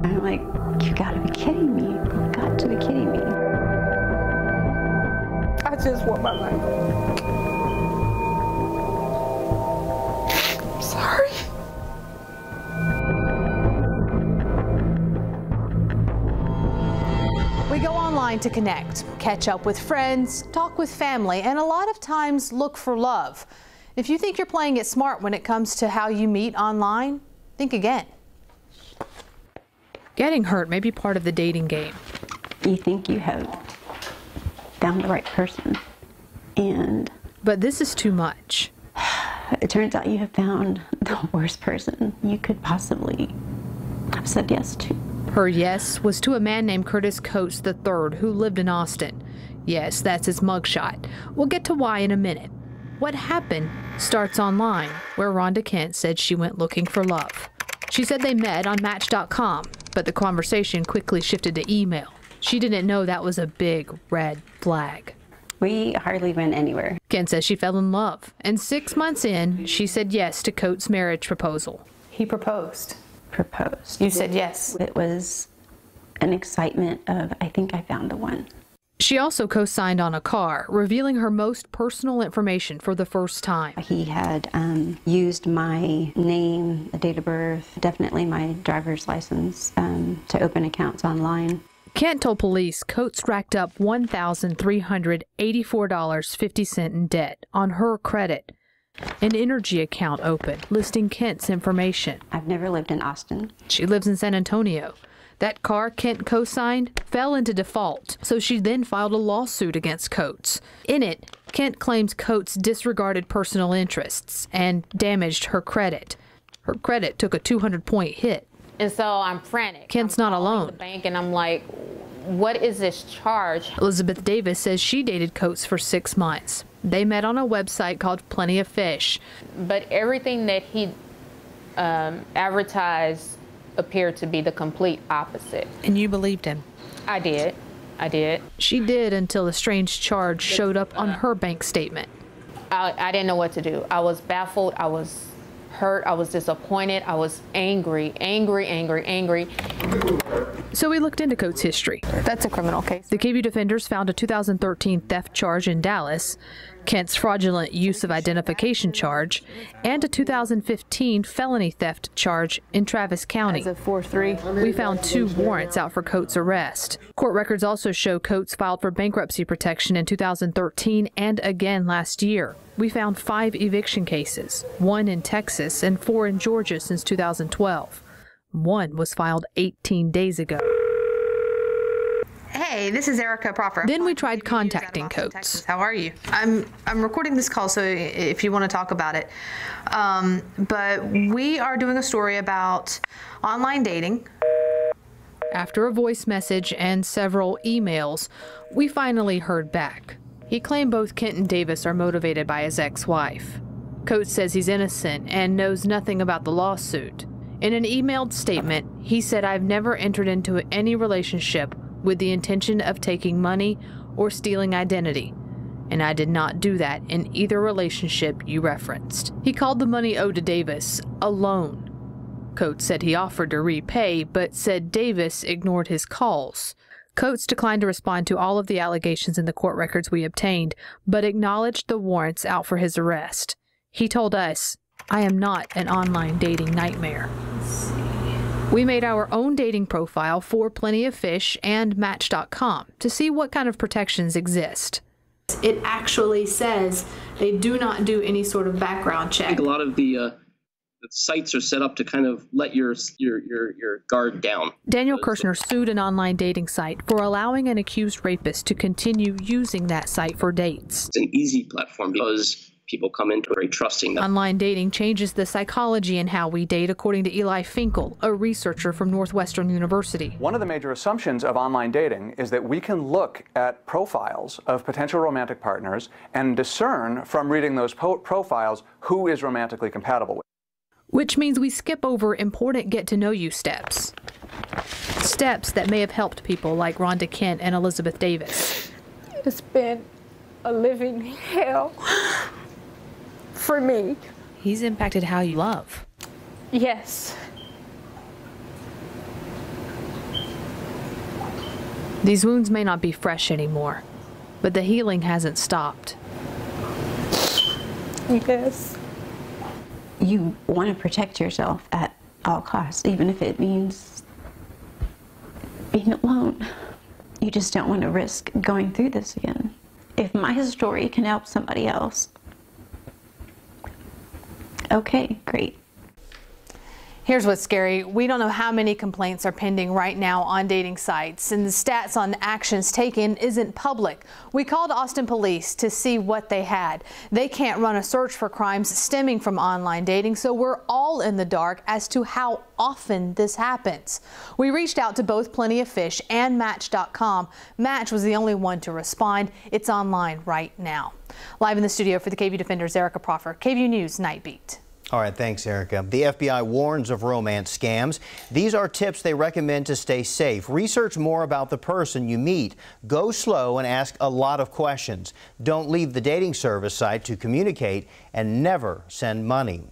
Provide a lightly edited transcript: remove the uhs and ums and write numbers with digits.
I'm like, you gotta be kidding me. You got to be kidding me. I just want my life. I'm sorry. We go online to connect, catch up with friends, talk with family, and a lot of times look for love. If you think you're playing it smart when it comes to how you meet online, think again. Getting hurt may be part of the dating game. You think you have found the right person, but this is too much. It turns out you have found the worst person you could possibly have said yes to. Her yes was to a man named Curtis Coates III who lived in Austin. Yes, that's his mugshot. We'll get to why in a minute. What happened starts online, where Rhonda Kent said she went looking for love. She said they met on Match.com, but the conversation quickly shifted to email. She didn't know that was a big red flag. We hardly went anywhere. Kent says she fell in love, and 6 months in, she said yes to Coates' marriage proposal. He proposed. You said yes. It was an excitement of, I think I found the one. She also co-signed on a car, revealing her most personal information for the first time. He had used my name, date of birth, definitely my driver's license, to open accounts online. Kent told police Coates racked up $1,384.50 in debt on her credit. An energy account opened, listing Kent's information. I've never lived in Austin. She lives in San Antonio. That car Kent co-signed fell into default, so she then filed a lawsuit against Coates. In it, Kent claims Coates disregarded personal interests and damaged her credit. Her credit took a 200-point hit. And so I'm frantic. Kent's not alone. The bank and I'm like, what is this charge? Elizabeth Davis says she dated Coates for 6 months. They met on a website called Plenty of Fish. But everything that he advertised appeared to be the complete opposite. And you believed him? I did. She did until a strange charge showed up on her bank statement. I didn't know what to do. I was baffled. I was hurt. I was disappointed. I was angry. So we looked into Coates' history. That's a criminal case. The KVUE Defenders found a 2013 theft charge in Dallas, Kent's fraudulent use of identification charge, and a 2015 felony theft charge in Travis County. As of 4-3. We found 2 warrants out for Coates' arrest. Court records also show Coates filed for bankruptcy protection in 2013 and again last year. We found 5 eviction cases, 1 in Texas and 4 in Georgia since 2012. 1 was filed 18 days ago. Hey, this is Erica Proffer. Then we tried contacting Coates. How are you? I'm recording this call, so if you want to talk about it. But we are doing a story about online dating. After a voice message and several emails, we finally heard back. He claimed both Kent and Davis are motivated by his ex-wife. Coates says he's innocent and knows nothing about the lawsuit. In an emailed statement, he said, "I've never entered into any relationship with the intention of taking money or stealing identity, and I did not do that in either relationship you referenced." He called the money owed to Davis a loan. Coates said he offered to repay, but said Davis ignored his calls. Coates declined to respond to all of the allegations in the court records we obtained, but acknowledged the warrants out for his arrest. He told us, "I am not an online dating nightmare." We made our own dating profile for Plenty of Fish and Match.com to see what kind of protections exist. It actually says they do not do any sort of background check. I think a lot of the sites are set up to kind of let your guard down. Daniel Kirshner sued an online dating site for allowing an accused rapist to continue using that site for dates. It's an easy platform because people come into it very trusting. Online dating changes the psychology in how we date, according to Eli Finkel, a researcher from Northwestern University. One of the major assumptions of online dating is that we can look at profiles of potential romantic partners and discern from reading those profiles who is romantically compatible with. Which means we skip over important get-to-know-you steps. Steps that may have helped people like Rhonda Kent and Elizabeth Davis. It's been a living hell for me. He's impacted how you love. Yes. These wounds may not be fresh anymore, but the healing hasn't stopped. Yes. You want to protect yourself at all costs, even if it means being alone. You just don't want to risk going through this again. If my story can help somebody else, okay, great. Here's what's scary. We don't know how many complaints are pending right now on dating sites, and the stats on actions taken isn't public. We called Austin Police to see what they had. They can't run a search for crimes stemming from online dating, so we're all in the dark as to how often this happens. We reached out to both Plenty of Fish and Match.com. Match was the only one to respond. It's online right now. Live in the studio for the KVUE Defenders, Erica Proffer, KVUE News Night Beat. All right, thanks, Erica. The FBI warns of romance scams. These are tips they recommend to stay safe. Research more about the person you meet. Go slow and ask a lot of questions. Don't leave the dating service site to communicate, and never send money.